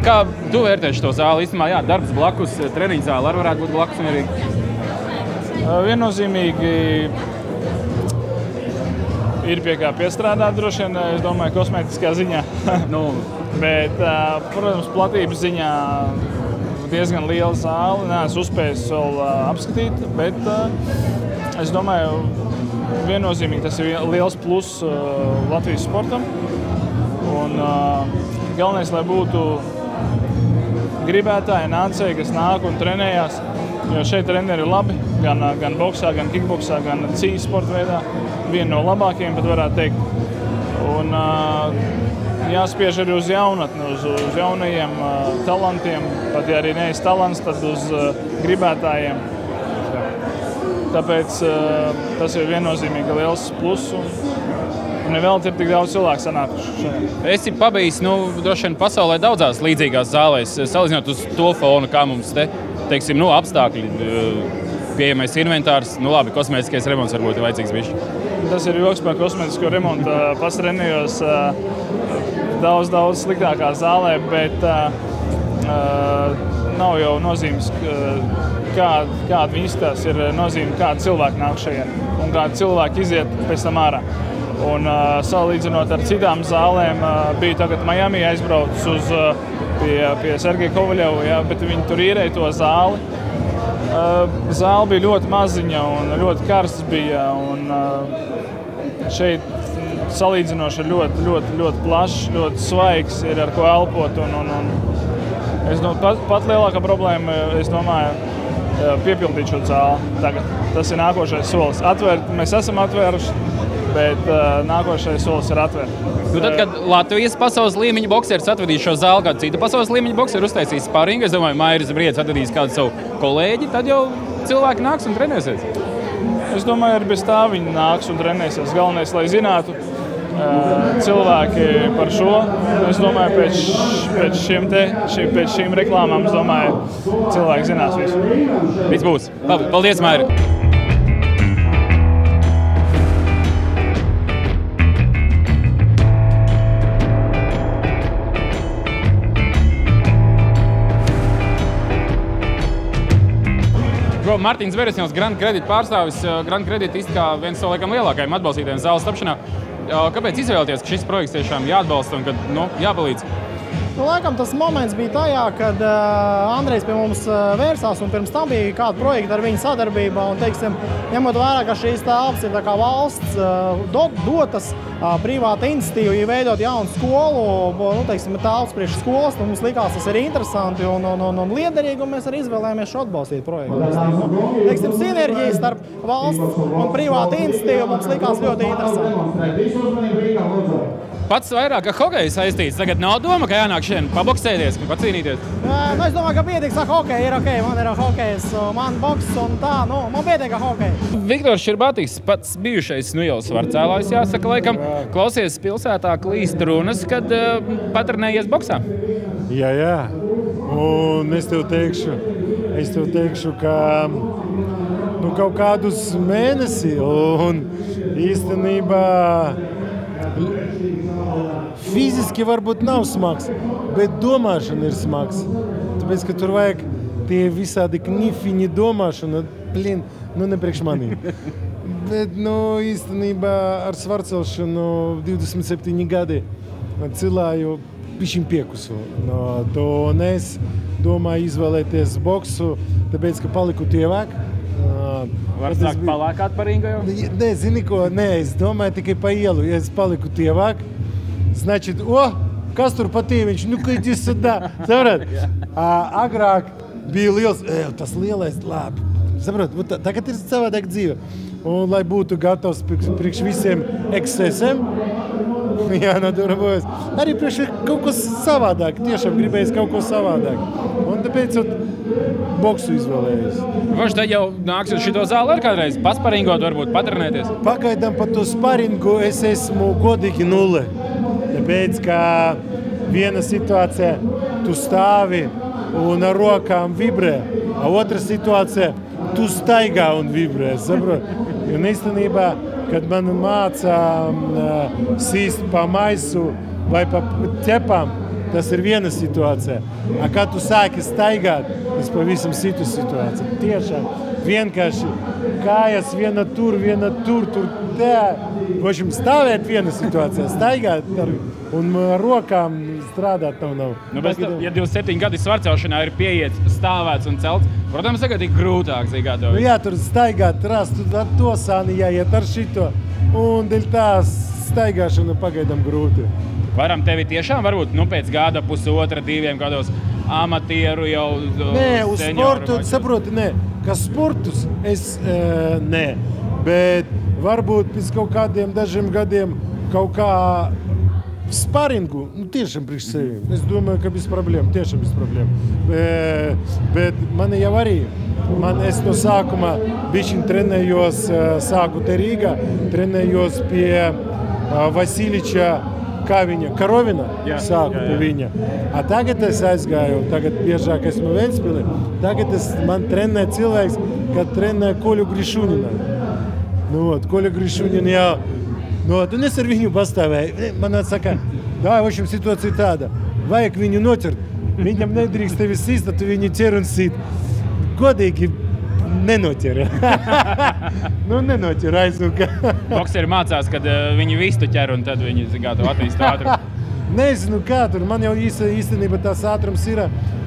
Kā tu vērtēsi šo zāli? Īstenībā, jā, darbs blakus, treniņu zāle arī varētu būt blakus mierīgi. Viennozīmīgi ir pie kā piestrādāt, droši vien, es domāju, kosmētiskā ziņā. Bet, protams, platības ziņā diezgan liela zāle. Neesmu uzspējis vēl apskatīt, bet es domāju, viennozīmīgi tas ir liels pluss Latvijas sportam. Un galvenais, lai būtu gribētāji, nācēji, kas nāk un trenējās, jo šeit treneri ir labi, gan boksā, gan kickboksā, gan cīņas sporta veidā. Viena no labākajiem, pat varētu teikt. Un jāspiež arī uz jaunatni, uz jaunajiem talantiem, pat ja arī neesi talants, tad uz gribētājiem. Tāpēc tas ir viennozīmīgi liels pluss. Un vēl ir tik daudz cilvēku sanākuši. Esi pabijis, droši vien pasaulē daudzās līdzīgās zālēs, salīdzinot uz to fonu, kā mums te, teiksim, apstākļi, pieejamais inventārs, labi, kosmētiskais remonts varbūt ir vajadzīgs bišķi. Tas ir joks par kosmētisko remontu. Pats trenējos daudz sliktākā zālē, bet nav jau nozīmes, kāda viņi izskatās, ir nozīme, kāda cilvēki nāk šajien un kāda cilvēki iziet pēc tam ārā. Un salīdzinot ar citām zālēm, biju tagad Miami aizbraucis pie Sergeja Kovaļeva, bet viņi tur īrēja to zāli. Zāle bija ļoti maziņa un ļoti karsts bija. Un šeit salīdzinoši ir ļoti plašs, ļoti svaigs, ir ar ko elpot. Es domāju, pat lielākā problēma, es domāju, piepildīt šo zāli tagad. Tas ir nākošais solis. Mēs esam atvēruši, bet nākošais solis ir atvērt. Tad, kad Latvijas pasaules līmeņa bokseris atvedīs šo zāli, kādu citu pasaules līmeņa bokseru uztaisīs sparingu, es domāju, Mairis Briedis atvedīs kādu savu kolēģi, tad jau cilvēki nāks un trenēsies. Es domāju, arī bez tā viņi nāks un trenēsies. Galvenais, lai zinātu cilvēki par šo. Es domāju, pēc šīm reklāmām, es domāju, cilvēki zinās visu. Viss būs. Labi, paldies, Mairi! Martins Veresņovs, Grand Credit pārstāvis. Grand Credit izskā viens no laikam lielākajiem atbalstītājiem zāles tapšanā. Kāpēc izvēlēties, ka šis projekts tiešām jāatbalsta un kad jāpalīdz? Laikam tas moments bija tajā, kad Andrejs pie mums vērsās un pirms tam bija kāda projekta ar viņu sadarbībā. Un, teiksim, ņemot vērā, ka šīs telpas ir tā kā valsts dotas privāta iniciatīva, ja veidot jaunu skolu, teiksim, telpas priekš skolas, mums likās tas ir interesanti un liederīgi, un mēs arī izvēlējāmies šo atbalstīt projektu. Teiksim, sinerģija starp valsts un privāta iniciatīva mums likās ļoti interesanti. Pats vairāk ar hokeju saistīts. Tagad nav doma, ka jānāk šodien paboksēties, pacīnīties? Es domāju, ka pietiks ar hokeju. Ir ok, man ir hokejs, man boks un tā. Man pietiek ar hokeju. Viktors Širbatīks, pats bijušais jau svarcēlājs, jāsaka, laikam, klausies pilsētā klīst runas, kad patrenējies boksā. Jā. Un es tev teikšu, ka kaut kādus mēnesi un īstenībā fiziski varbūt nav smags, bet domāšana ir smags. Tāpēc, ka tur vajag tie visādi knifiņi domāšana, nepriekš manī. Bet, īstenībā ar svarcelšanu 27 gadi cilāju pišķiņ piekusu. Un es domāju izvēlēties boksu, tāpēc, ka paliku tievāk. Var sākt palākāt par ringu jau? Nē, zini ko, es domāju tikai pa ielu. Ja es paliku tievāk, значит, kas tur pa tīviņš, ka iди sudā. Saprāt? Agrāk bija liels, tas lielais, labi. Saprāt, tagad ir savādāk dzīve. Un, lai būtu gatavs priekš visiem ekscesiem, jānodarbojas. Arī priekš kaut ko savādāk, tiešām gribējis kaut ko savādāk. Un tāpēc boksu izvēlējos. Vai tad jau nāks uz šito zāli ar kādreiz pasparingot, varbūt patrenēties? Pagaidām par to sparingu es esmu godīgi nulle. Tāpēc, ka viena situācija tu stāvi un ar rokām vibrē, a otra situācija tu staigā un vibrē. Un īstenībā, kad man mācā sīst pa maisu vai pa ķepām, tas ir viena situācija. Kad tu sāki staigāt, tas pavisam citu situāciju. Tiešām vienkārši kājas viena tur, tur tā. Vošam stāvēt viena situācija, staigāt un rokām strādāt nav. Nu, bet, ja 27 gadi svarcelšanā ir pieiets, stāvēts un celts, protams, tagad ir grūtāk zīgāt. Nu jā, tur staigāt, rast, ar to sāni jāiet ar šito. Un dēļ tā staigāšana pagaidām grūti. Varam tevi tiešām varbūt pēc gada, pusotra, 2 gados amatieru jau nē, uz sportu, saproti, nē. Ka sportus es nē, bet varbūt pēc kaut kādiem dažiem gadiem kaut kā sparingu, tiešām priekš sevi. Es domāju, ka bez problēma, tiešām bez problēma. Bet mani jau arī, es no sākuma bišķiņ trenējos, sāku te Rīgā, trenējos pie Vasiliča Karovina, sāku pie viņa. A tagad es aizgāju, tagad biežāk esmu Ventspilī, tagad man trenē cilvēks, kad trenē Koļu Grišunina. Koļa Grišunina jau, un es ar viņu pastāvēju. Man atsaka, vašam situācija tāda, vajag viņu nocert, viņam nedrīkst tevi sist, tad viņu ķer un sit. Godīgi nenoķer. Nenoķer, aiznuka. Bokseri mācās, kad viņi vistu ķer un tad viņi attīst ātrumu. Nezinu kā tur, man jau īstenībā tās ātrums ir,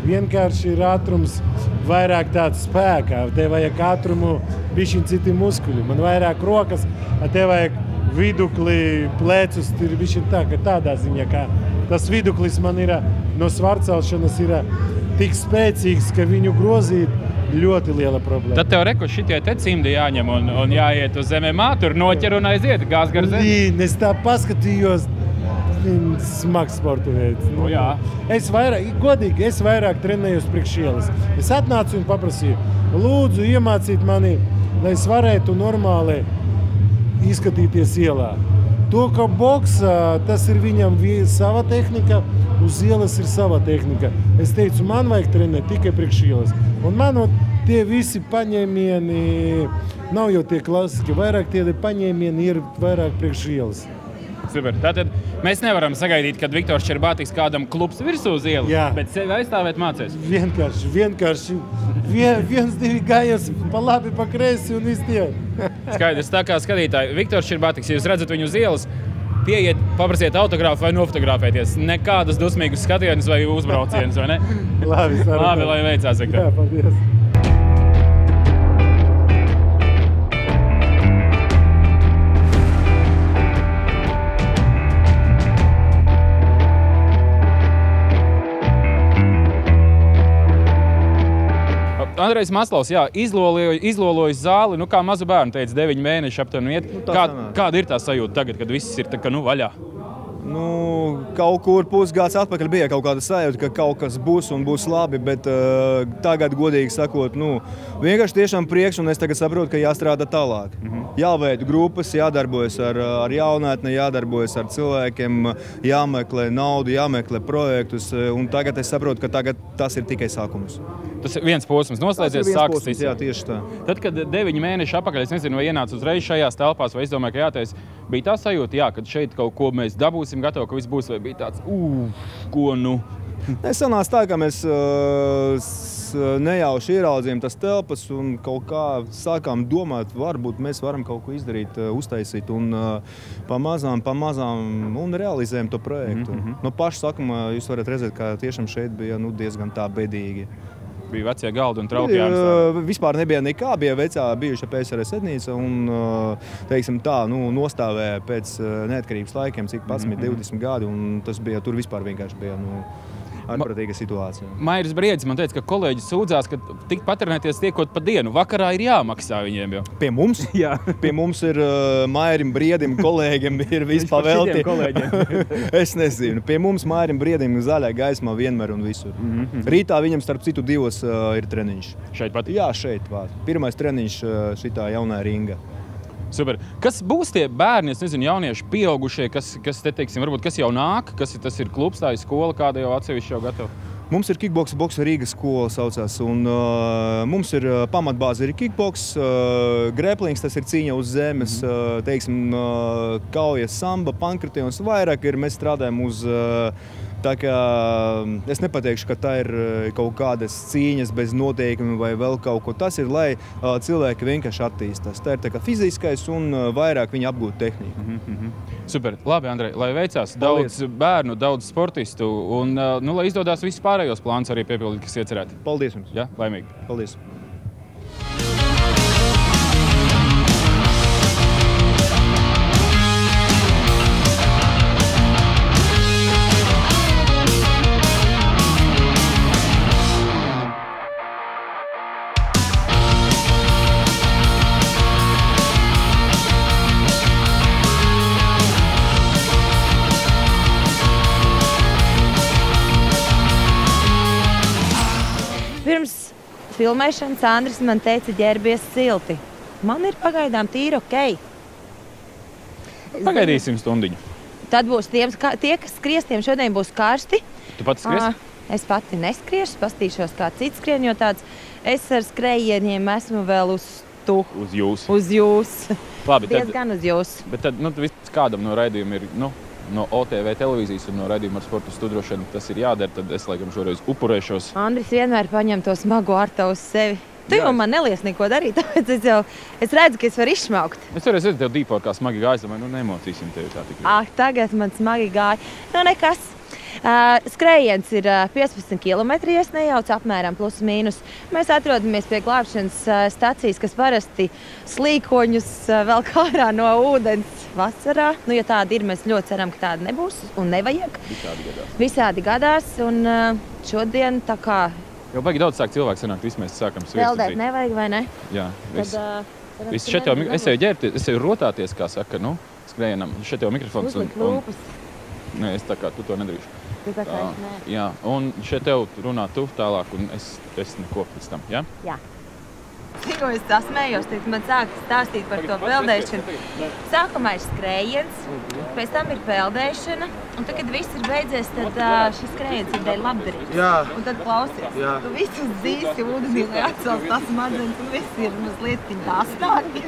vienkārši ir ātrums vairāk tāds spēkā. Te vajag ātrumu bišķiņ citi muskuļi. Man vairāk rokas, te vajag vidukli, plecus, ir bišķiņ tā, ka tādā ziņā, ka tas viduklis man ir no svarcelšanas ir tik spēcīgs, ka viņu grozīt ļoti liela problēma. Tad tev reku šitie te cimdi jāņem un jāiet uz MMA, tur noķer un aiziet, gāz gar zemi. Es tā paskatījos, smags sporta veids. Jā. Es vairāk trenējos priekš ielas. Es atnācu un paprasīju, lūdzu iemācīt mani, lai es varētu normāli izskatīties ielā. To, ka boksā, tas ir viņam sava tehnika, uz ielas ir sava tehnika. Es teicu, man vajag trenēt tikai priekš ielas. Un man tie visi paņēmieni nav jau tie klasiski, vairāk tie paņēmieni ir vairāk priekš ielas. Super. Tātad mēs nevaram sagaidīt, kad Viktors Čerbātiks kādam klubs virsū uz ielas, bet sevi aizstāvēt mācēs. Vienkārši. Viens, divi gājies pa labi, pa kreisi un viss tie. Skaidrs, tā kā skatītāji, Viktors Čerbātiks, ja jūs redzat viņu uz ielas, pieiet, paprasiet autogrāfu vai nofotografēties. Nekādas dusmīgas skatienas vai uzbraucienas, vai ne? Labi, lai veicās, Viktor. Jā, paldies. Andrejs Maslovs, izlolojas zāli, kā mazu bērnu, teica, 9 mēneši aptuveni iet. Kāda ir tā sajūta tagad, kad viss ir vaļā? Kaut kur pusgads atpakaļ bija kaut kāda sajūta, ka kaut kas būs un būs labi, bet tagad, godīgi sakot, vienkārši tiešām priekš, un es tagad saprotu, ka jāstrādā tālāk. Jāveid grupas, jādarbojas ar jaunatni, jādarbojas ar cilvēkiem, jāmeklē naudu, jāmeklē projektus, un tagad es saprotu, ka tagad tas ir tikai sākums. Tas ir viens posms noslēdzies, sākas cits. Jā, tieši tā. Tad, kad 9 mēneši apakaļ, es nezinu, vai ienāca uzreiz šajās telpās, vai es domāju, ka jātais, bija tā sajūta, kad šeit kaut ko mēs dabūsim gatavu, ka viss būs, vai bija tāds, ko nu? Sanās tā, ka mēs nejauši ieraudzījām tas telpas un kaut kā sākām domāt, varbūt mēs varam kaut ko izdarīt, uztaisīt un pamazām un realizējam to projektu. No paša sākuma jūs varat redzēt, ka tiešām šeit bija diezgan tā bedīgi. Bija vecie galdi un trauki jāmstāv. Vispār nebija nekā, bija bijuša PSRS sēdnīca un, teiksim tā, nostāvēja pēc neatkarības laikiem, cik 20 gadi, un tas bija, tur vispār vienkārši bija, ārprātīga situācija. Mairis Briedis man teica, ka kolēģis sūdzās, ka tik patrenēties tiekot pa dienu. Vakarā ir jāmaksā viņiem jau. Pie mums? Jā. Pie mums ir Mairim Briedim, kolēģiem ir vispār velti. Es nezinu. Pie mums Mairim Briedim zaļā gaismā vienmēr un visur. Rītā viņam starp citu 2 ir treniņš. Šeit pat? Jā, šeit pat. Pirmais treniņš šitā jaunā ringa. Super. Kas būs tie bērni, es nezinu, jaunieši, pieaugušie, kas te, teiksim, varbūt kas jau nāk, tas ir klubs, tā ir skola, kāda jau atsevišķi jau gatava? Mums ir kickboks Rīgas skola saucās, un mums ir pamatbāze ir kickboks, grēplings, tas ir cīņa uz zemes, teiksim, kaujas, samba, pankratījums, vairāk ir, mēs strādājam uz, tā kā es nepateikšu, ka tā ir kaut kādas cīņas bez noteikumiem vai vēl kaut ko. Tas ir, lai cilvēki vienkārši attīstās. Tā ir tā kā fiziskais un vairāk viņi apgūt tehniku. Super. Labi, Andrej, lai veicās daudz bērnu, daudz sportistu un lai izdodās visus pārējos plānus arī piepildīt, kas iecerēti. Paldies jums. Ja, laimīgi. Paldies. Pirms filmēšanas Andris man teica, ģērbies silti. Man ir pagaidām tīri ok. Pagaidīsim stundiņu. Tad būs tie, kas skries, tiem šodien būs karsti. Tu pats skries? Es pati neskriešu, pastīšos kā cits skrien, jo tāds es ar skrējieniem esmu vēl uz tu. Uz jūs. Uz jūs. Labi, diezgan uz jūs. Bet tad, viss kādam no raidījuma ir, no OTV televīzijas un no raidījuma ar sportu studrošanu, tas ir jādara, tad es laikam šoreiz upurēšos. Andris vienmēr paņem to smago arta uz sevi. Tu jau man neliec neko darīt, tāpēc es redzu, ka es varu izšmaukt. Es toreiz redzu tev dīpor, kā smagi gājas, domāju, nemocīsim tevi tā tikai. Tagad man smagi gāja. Nekas. Skrējiens ir 15 km, ja nejauc, apmēram plus mīnus. Mēs atrodamies pie glābšanas stacijas, kas parasti slīkoņus vēl kārā no ūdens vasarā. Ja tāda ir, mēs ļoti ceram, ka tāda nebūs un nevajag. Visādi gadās. Un šodien tā kā... Jau baigi daudz sāk cilvēku sanākt, visu mēs sākam sviestu. Peldēt nevajag, vai ne? Jā, viss. Šeit jau, es jau ģērbties, es jau rotāties, kā saka, skrējienam. Šeit jau mikrofons. Uzlikt lūpas. Nē, es tā kā tu to nedarīšu. Tu tā kā es nē. Jā, un šeit tev runā tu tālāk, un es neko pēc tam, jā? Jā. Tikko es sasmējos, tad man sāk stāstīt par to peldēšanu. Sākumā ir skrējiens, pēc tam ir peldēšana, un tad, kad viss ir beidzies, tad šis skrējiens ir dēļ labdarības. Jā. Un tad klausies, tu visu dzīsi ūdenī, lai atcels tās smadzenes, un viss ir mazliet dāsnāki.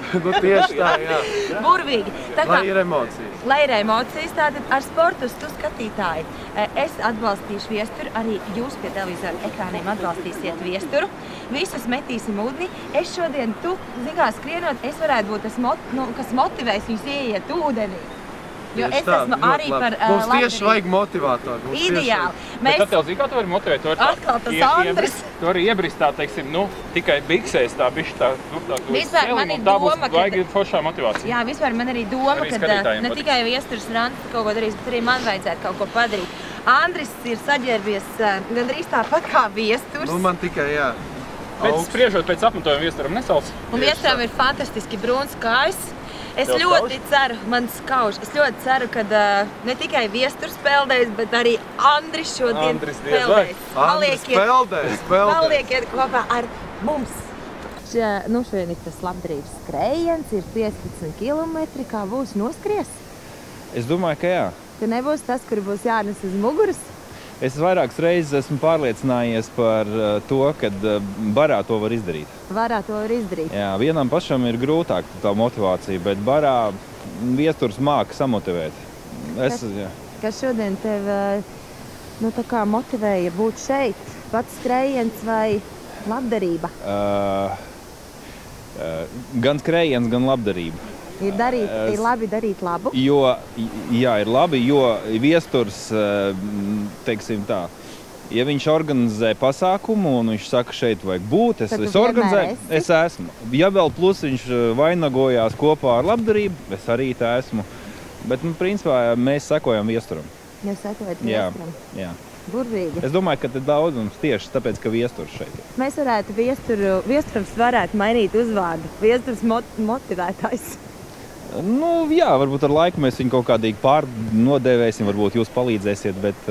Tieši tā, jā. Burvīgi. Lai ir emocijas. Lai ir emocijas, tātad ar sportistu skatītāji. Es atbalstīšu viesturu, arī jūs pie televizora ekrāniem atbalstīsiet viesturu. Visus metīsim ūdeni. Es šodien, zināmā skrienot, es varētu būt tas, kas motivēs viņus ieiet ūdenī. Jo es esmu arī par Mums tieši vajag motivātoru. Ideāli. Bet tad tev zini, kā tu vari motivēt? Atkal tas Andris. Tu vari iebrist tā, teiksim, tikai biksēs tā bišķi tā, vispār man ir doma, ka... vajag foršā motivācija. Jā, vispār man arī doma, ka ne tikai viesturs Rants kaut ko darīs, bet arī man vajadzētu kaut ko padarīt. Andris ir saģērbies gandrīz tāpat kā viesturs. Man tikai, jā. Pēc spriežot pēc apmetojuma viesturam nesauc. Un viesturam ir fantastiski brūns kājas. Es ļoti ceru, es ļoti ceru, ka ne tikai viesturs peldēs, bet arī Andris šodien peldēs. Andris peldēs. Paliekiet kopā ar mums. Šodien ir tas labdarības skrējiens, ir 15 km, kā būs noskries? Es domāju, ka jā. Ka nebūs tas, kur būs jānes uz muguras? Es vairākas reizes esmu pārliecinājies par to, ka barā to var izdarīt. Barā to var izdarīt? Jā, vienam pašam ir grūtāk tā motivācija, bet barā viesturs māka samotivēt. Kas šodien tev tā kā motivēja būt šeit? Pats skrējiens vai labdarība? Gan skrējiens, gan labdarība. Ir labi darīt labu? Jā, ir labi, jo viesturs, teiksim tā, ja viņš organizē pasākumu un viņš saka, šeit vajag būt, es organizēju, es esmu. Ja vēl plus viņš vainagojās kopā ar labdarību, es arī tā esmu. Bet, principā, mēs sekojam viesturam. Jūs sekojat viesturam? Jā. Burvīgi. Es domāju, ka te daudz mums tieši tāpēc, ka viesturs šeit ir. Mēs viesturams varētu mainīt uzvārdu. Viesturs motivētājs. Jā, varbūt ar laiku mēs viņu kaut kādīgi pārnodēvēsim, varbūt jūs palīdzēsiet, bet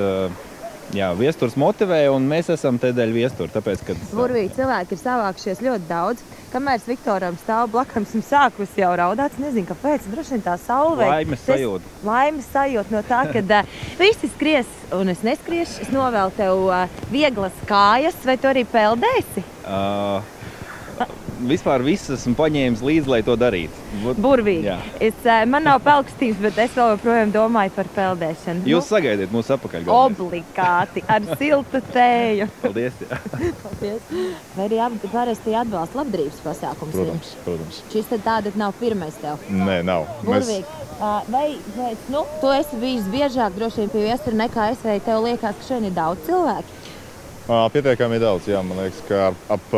Jā, viesturs motivē, un mēs esam te dēļ viestura, tāpēc, ka... Burvīgi cilvēki ir savākušies ļoti daudz. Kamēr es Viktoram stāvu blakams un sākus jau raudāt, nezinu, kāpēc, droši vien tā saule. Laimes sajūta. Laimes sajūta no tā, kad visi skries un es neskriešu. Es novēlu tev vieglas kājas, vai tu arī peldēsi? Vispār viss esmu paņēmis līdzi, lai to darītu. Burvīgi. Man nav pelkstības, bet es vēl joprojām domāju par peldēšanu. Jūs sagaidiet mūsu apakaļ. Obligāti, ar siltu tēju. Paldies. Paldies. Vai arī parasti atbalsta labdarības pasākums? Protams. Šis tad tāda nav pirmais tev? Nē, nav. Burvīgi. Vai tu esi bijis biežāk droši vien pie viestura nekā es, vai tev liekas, ka šeit ir daudz cilvēki? Pietiekami daudz, jā. Man liekas, ka ap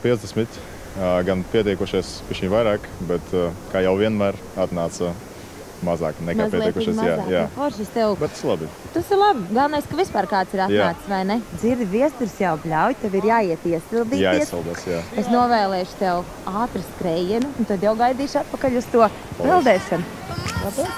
50 gan pietiekušies pišķiņ vairāk, bet kā jau vienmēr atnāca mazāk nekā pietiekušies. Jā. Foršas tev. Bet tas labi. Tas ir labi. Galvenais, ka vispār kāds ir atnācis, vai ne? Dzirdi, viesturs jau bļauj, tev ir jāiet iesildīties. Jāiesildās, jā. Es novēlēšu tev ātru skrējienu, un tad jau gaidīšu atpakaļ uz to peldēšanu. Labi?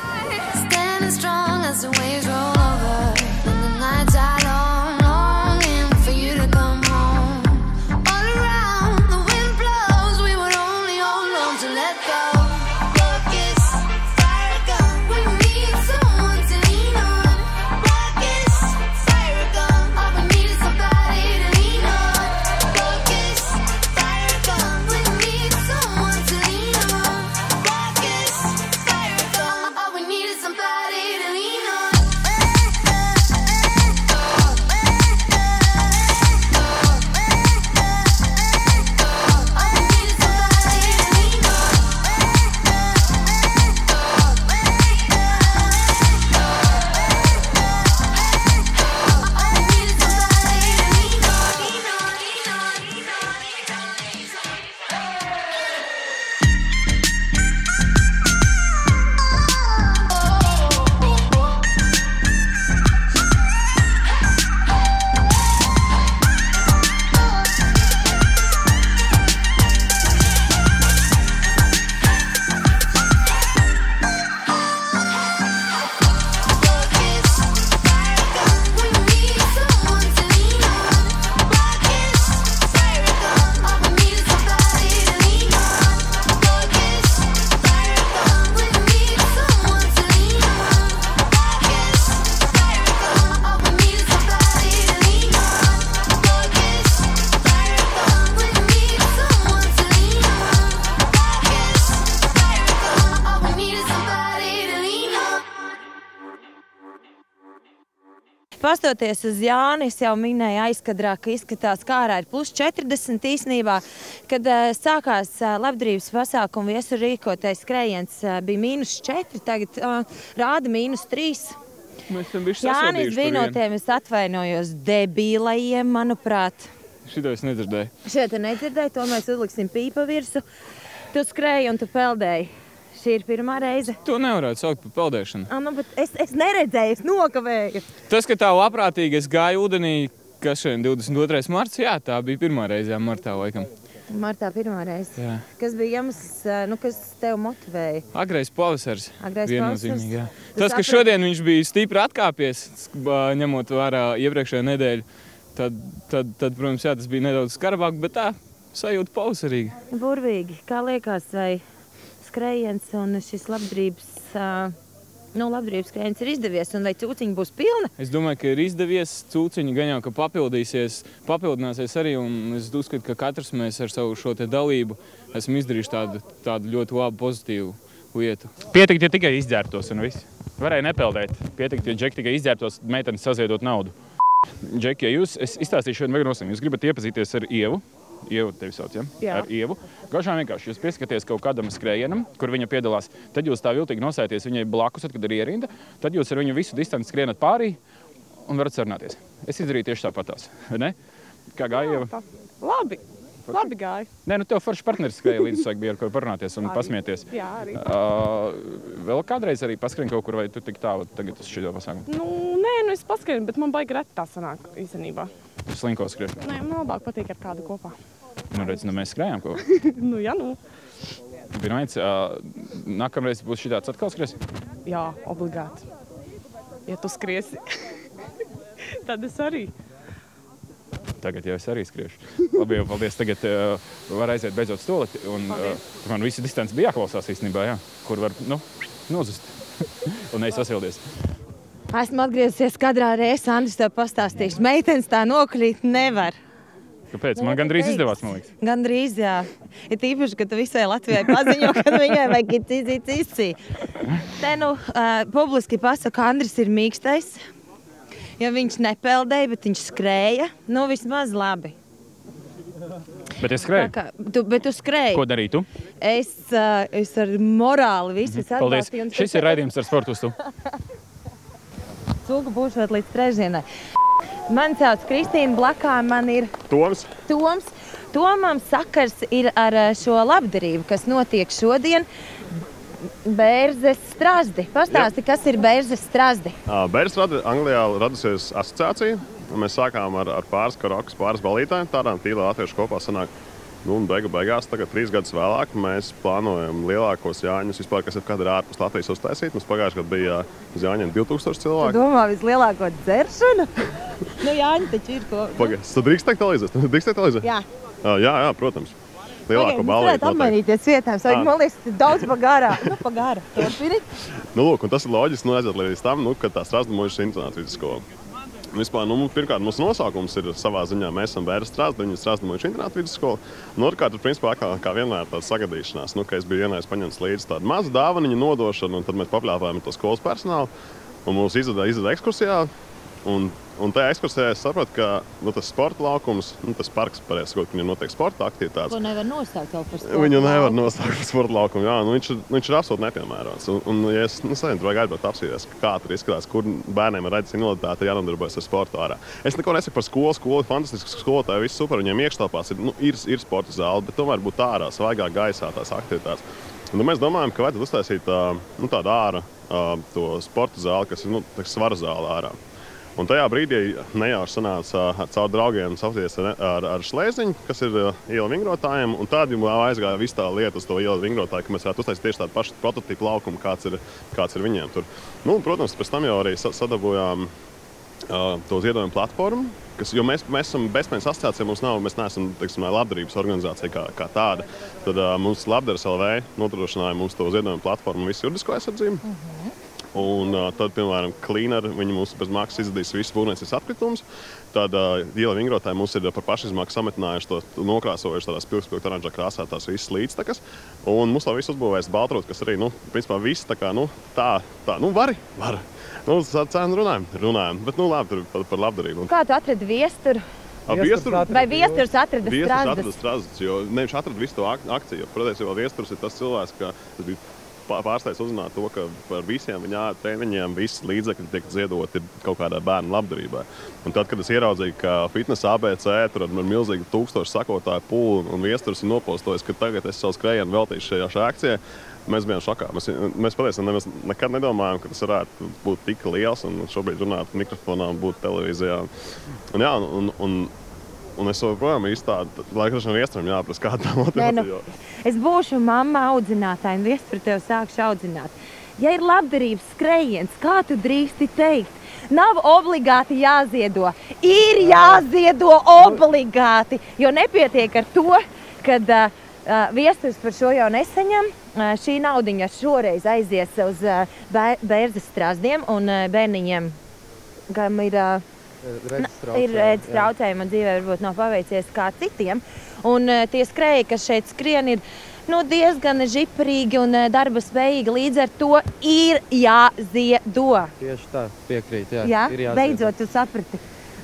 Pastoties uz Jāni, es jau minēju aizkadrā, ka izskatās, kā ārā ir +40 īsnībā. Kad sākās labdarības pasākumu viesuru rīkotais skrējiens bija -4, tagad rāda -3. Mēs esam bišķi Jānis bija no tiem, es atvainojos debīlajiem, manuprāt. Šito es nedzirdēju. Šeit nedzirdēju, to mēs uzliksim pīpa virsu. Tu skrēji un tu peldēji. Šī ir pirmā reize. To nevarētu saukt par peldēšanu. Bet es neredzēju, es nokavēju. Tas, ka tā labprātīgi es gāju ūdenī, kas šodien 22. marts, jā, tā bija pirmā reize, martā laikam. Martā pirmā reize. Jā. Kas bija iemesls, kas tev motivēja? Agrais pavasars. Viennozīmīgi, jā. Tas, ka šodien viņš bija stipri atkāpies, ņemot vērā iepriekšējo nedēļu, tad, protams, jā, tas bija nedaudz skarbāk, bet tā sajūta pavasarīga. Burvīgi. Kā liekas, vai skrējiens un šis labdarības skrējiens ir izdevies, un vai cūciņi būs pilna? Es domāju, ka ir izdevies. Cūciņi gan jau, ka papildināsies arī, un es uzskatu, ka katrs mēs ar savu šo te dalību esam izdarījuši tādu ļoti labu, pozitīvu lietu. Pietikt, ja tikai izģērbtos un viss. Varēja nepeldēt. Pietikt, ja Džeki tikai izģērbtos, meitenes saziedot naudu. Džeki, ja es izstāstīšu vienu nosaukumu. Jūs gribat iepazīties ar Ievu. Ievu tevi sauc, ja? Jā. Ar Ievu. Gaužām vienkārši jūs pieskaties kaut kādam skrējienam, kur viņa piedalās, tad jūs tā viltīgi nosēties viņai blakus, kad ir ierinda, tad jūs ar viņu visu distanci skrienat pārī un varat sarunāties. Es izdarīju tieši tāpatās, ne? Kā gāja Ieva? Labi gāja. Nē, nu tev forši partneris skrēja līdz bija ar ko parunāties un pasmieties. Jā, arī. Vēl kādreiz arī paskrien kaut kur, vai tu tik tālu tagad uz šito pasākumu? Nē, es paskrienu, bet man baigi reti tā sanāk īstenībā. Tu slinko skrien? Nē, man labāk patīk ar kādu kopā. Redz, mēs skrējām kopā. Jā. Pirmais, nākamreiz būs šitāds atkal skries? Jā, obligāti. Ja tu skriesi. tad es arī. Tagad jau es arī skriešu. Labi, jau paldies. Tagad var aiziet beidzot stoleti. Un man visi distanci bija jāklausās īstenībā, jā. Kur var, nozust. Un neizsasildies. Esmu atgriezusies kadrā reiz, Andris tev pastāstīšu. Meitenes tā nokļūt nevar. Kāpēc? Man gandrīz izdevās, man liekas. Gandrīz, jā. Ir tīpaši, ka tu visai Latvijai paziņo, kad viņai vajag cīcī. Te publiski pasaka, Andris ir mīkstais. Ja viņš nepeldēja, bet viņš skrēja, vismaz labi. Bet es skrēju. Bet tu skrēji. Ko darīji tu? Es ar morāli visus atbalstīju. Paldies. Šis ir raidījums ar sportu uz tu. Cūka būšot līdz trešdienai. Man sauc Kristīna, blakā man ir Toms. Tomam sakars ir ar šo labdarību, kas notiek šodien. Bērzes strazdi. Pastāsti, kas ir Bērzes strazdi? Bērzes strazdi Anglijā radusies asociācija. Mēs sākām ar pāris karokas, pāris balītājiem. Tādām tīlā latviešu kopā sanāk. Un beigās, tagad 3 gadus vēlāk, mēs plānojam lielākos Jāņus vispār, kas ir kad ir ārpus Latvijas uztaisīt. Mums pagājušajā gadā bija uz Jāņiem 2000 cilvēku. Tu domā vislielāko dzeršanu? Jāņi taču ir ko. Pagaidies, tu drīkst teikt televīziju? Jā. Jā, protams. Lielāko balīti. Mēs varētu apmainīties vietām. Man liekas, daudz pagārā. Pagāra. Lūk, un tas ir loģiski aiziet līdz tam, ka tā Strazdu mūžas internatu vidusskola. Vispār, pirmkārt, mūsu nosaukums ir savā ziņā. Mēs esam Bērzes Strazdi, viņa ir Strazdu mūžas internatu vidusskola. Otrkārt, principā, kā vienmēr tāda sagadīšanās, ka es biju vienreiz paņemts līdzi tādu mazu dāvaniņu nodošanu, un tad mēs papļāvājam to skolas personālu, un mūs izveda ekskursijā. Un tajā ekskursijā es saprotu, ka tas sporta laukums, tas parks, pareizi sakot, viņam notiek sporta aktivitātes. Ko nevar nosaukt vēl par sporta laukumu? Viņu nevar nosaukt par sporta laukumu, jā. Viņš ir absolūti nepiemērots. Un ja es vajag aizbraukt apsīties, kā tur izskatās, kur bērniem ir redzes invaliditāte, jānodarbojas ar sportu ārā. Es neko nesaku par skolu. Skolu ir fantastiski skolotāji, viss super. Viņiem iekštelpās ir sporta zāle, bet tomēr būtu ārā, svaigā gaisā tās aktivitātes. Un mēs domājam, ka vajadzētu uztaisīt tādu ārā to sporta zāli, kas ir svara zāle ārā. Un tajā brīdī nejauši sanāca caur draugiem saukties ar Šlēziņu, kas ir iela vingrotājiem. Un tad jau aizgāja visu tā lieta uz to ielu vingrotāju, ka mēs varētu uztaisīt tieši tādu pašu prototipu laukumu, kāds ir viņiem tur. Protams, pēc tam jau arī sadabūjām to ziedojumu platformu, jo mēs esam bezpējas asociācija, mēs neesam labdarības organizācija kā tāda. Tad mums Labdaras LV nodrošināja mums to ziedojumu platformu visu juridisko aizsardzību. Un tad, piemēram, Cleaner, viņi mums bez maksas izdevīs visus būvniecības atkritumus. Tad iela vingrotāji mums ir par pašizmaksu sametinājuši to, nokrāsojuši tādās pilspilgta oranžā krāsā tās visas līdztekas. Un mums to visu uzbūvējas Baltrūt, kas arī, principā viss tā kā, var. Cēnu runājam, bet labi, tur par labdarību. Kā tu atradi viesturu? Vai viesturs atrada Strazdas? Viesturs atrada Strazdas, jo viņš atrada visu to akciju. Protams, jo viesturs ir tas cilvēks, ka tas bija pārsteidz uzzināt to, ka par visiem viņa treniņiem visi līdzekļi tiek ziedoti kaut kādā bērnu labdarībā. Un tad, kad es ieraudzīju, ka fitnesa ABC tur ar milzīgu 1000 sakotāju pūli un viesturs ir nopostojis, ka tagad es savu skrējienu veltīšu šajā akcijā, mēs bijām šokā. Mēs patiesībā nekad nedomājām, ka tas varētu būt tik liels un šobrīd runāt mikrofonā un būt televīzijā. Un es joprojām īstādu, laikrašana viesturam jāprasa, kāda tā motivācija. Es būšu mamma audzinātāja un viesturu tev sākšu audzināt. Ja ir labdarības skrējiens, kā tu drīksti teikt? Nav obligāti jāziedo. Ir jāziedo obligāti, jo nepietiek ar to, kad viesturs par šo jau nesaņem. Šī naudiņa šoreiz aizies uz Bērzes Strazdiem un bērniņiem, kam ir redzes traucējumi un dzīvē varbūt nav paveicies kā citiem. Un tie skrēji, kas šeit skrien, ir diezgan žiparīgi un darba spējīgi. Līdz ar to ir jāziedo. Tieši tā, piekrīt, jā. Jā? Beidzot, tu saprati.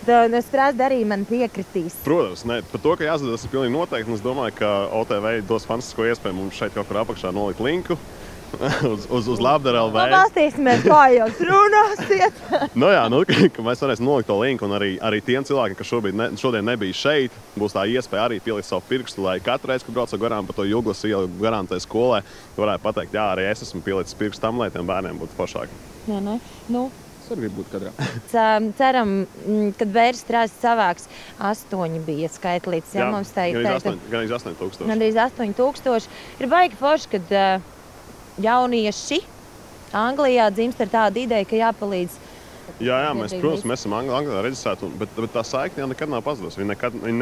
Strazdi arī man piekritīs. Protams, par to, ka jāziedo, tas ir pilnīgi noteikti. Es domāju, ka OTV dos fantastisko iespēju mums šeit kaut kur apakšā nolikt linku. uz Labdara LV. Palastīsimies, kā jūs runāsiet. Ka mēs varēsim nolikt to linku, un arī tiem cilvēkiem, kas šodien nebija šeit, būs tā iespēja arī pielikt savu pirkstu, lai katru reizi, kad braucu garām pa to Juglas ielu garām tai skolai, varētu pateikt, jā, arī es esmu pielicis pirkstu tam, lai tiem bērniem būtu foršāki. Jā, ne? Es arī gribu būt kadrā. Ceram, kad Bērzes Strazdas savāks 8 bija skaitlīts. Jā, mums tā ir gandrīz 8000. Gandrīz 8000. Ir baigi forši, kad jaunieši Anglijā dzimst ar tādu ideju, ka jāpalīdz Jā, mēs, protams, mēs esam Anglijā reģistrēti, bet tā saikne jau nekad nav pazudusi. Viņa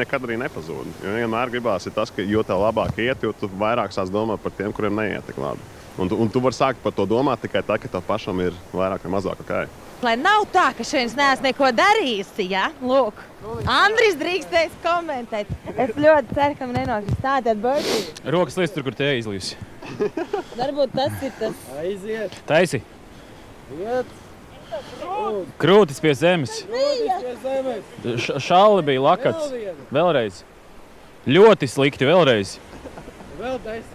nekad arī nepazūd. Jo vienmēr gribās ir tas, ka jo tev labāk iet, jo tu vairāk sāc domāt par tiem, kuriem neiet tik labi. Un tu vari sākt par to domāt tikai tā, ka tev pašam ir vairāk vai mazāk ok. Lai nav tā, ka šeit neesmu neko darījusi, ja? Lūk, Andris drīkstēs komentēt. Es ļoti ceru, ka man nenokļūst tātad Bertie. Rokas liec tur, kur te izlījusi. Varbūt tas ir tas. Aiziet. Taisi. Iet. Krūtis pie zemes. Šalli bija lakats. Vēlreiz. Ļoti slikti vēlreiz. Vēl taisi.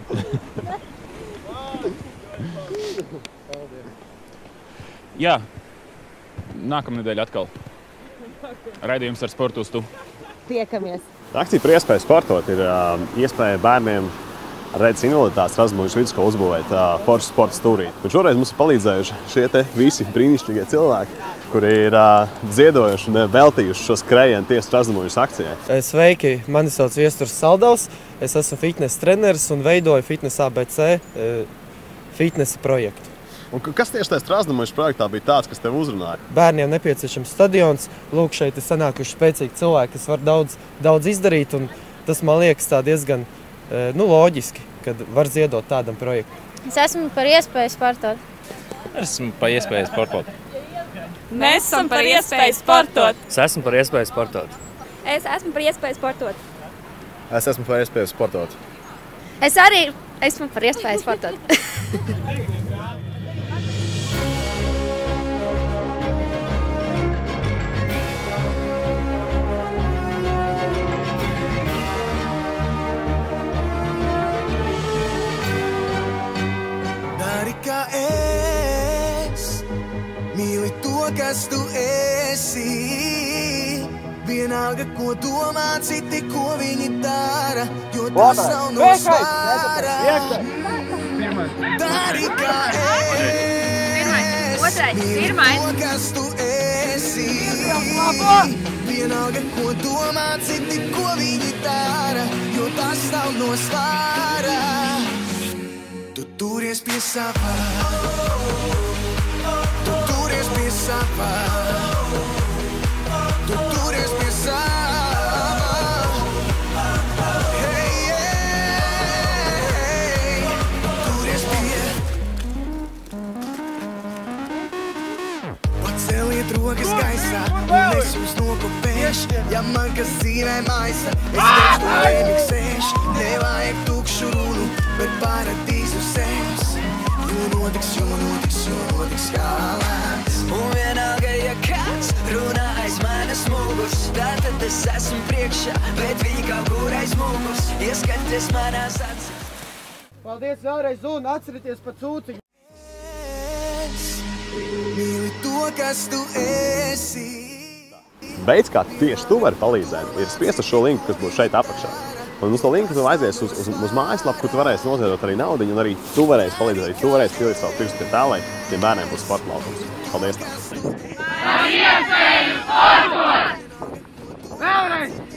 Jā. Nākamnedēļ atkal. Raidījums ar sportu uz tu. Tiekamies. Akcija par iespēju sportot ir iespēja bērniem ar redzes invaliditātes Razmuļas vidusskolu uzbūvēt foršu sporta stūrīti. Un šoreiz mums ir palīdzējuši šie te visi brīnišķīgie cilvēki, kuri ir ziedojuši un veltījuši šo skrējienu tieši Razmuļas akcijai. Sveiki, mani sauc Viesturs Saldavs. Es esmu fitness treneris un veidoju Fitness ABC fitnesa projektu. Un kas tieši tajā Razmuļas projektā bija tāds, kas tev uzrunāja? Bērniem nepieciešams stadions. Lūk, šeit ir sanākuši spēcīgi cilvēki, kas var daudz izdarīt. Un tas man liekas tā diezgan loģiski, kad var ziedot tādam projektam. Es esmu par iespēju sportot. Esmu par iespēju sportot. Mēs esam par iespēju sportot. Es esmu par iespēju sportot. Es esmu par iespēju sportot. Es esmu par iespēju sportot. Es arī esmu par iespēju sportot. Kā es mīli to, kas tu esi. Vienalga, ko domā citi, ko viņi dara, jo tas nav no svara. Dari kā es mīli to, kas tu esi. Vienalga, ko domā citi, ko viņi dara, jo tas nav no svara. Tu turies pie savā, tu turies pie savā, tu turies pie savā. Hey, hey, turies pie. Paceliet rokas gaisā un es jūs nokopēšu. Ja man kas dzīvē maisa, es teikšu to nemiksēšu. Nevajag tukšu runu, bet paradīzu sevis. Jo notiks kā lēns. Un vienalga, ja kāds runā aiz manas muguras, tātad es esmu priekšā, bet viņi kaut kur aiz muguras. Ieskaties manās acīs. Paldies vēlreiz un atcerieties par cūciņu. Mīli to, kas tu esi. Veids, kā tieši tu vari palīdzēt, ir spiest uz šo linku, kas būs šeit apakšā. Un uz to linku tu aizies uz mājaslapu, kur tu varēsi noziedot arī naudiņu, un arī tu varēsi palīdzēt, arī tu varēsi pildīt savu pirkstu pie tā, lai tiem bērniem būs sporta laukums. Paldies! Par iespēju sportot! Vēlreiz!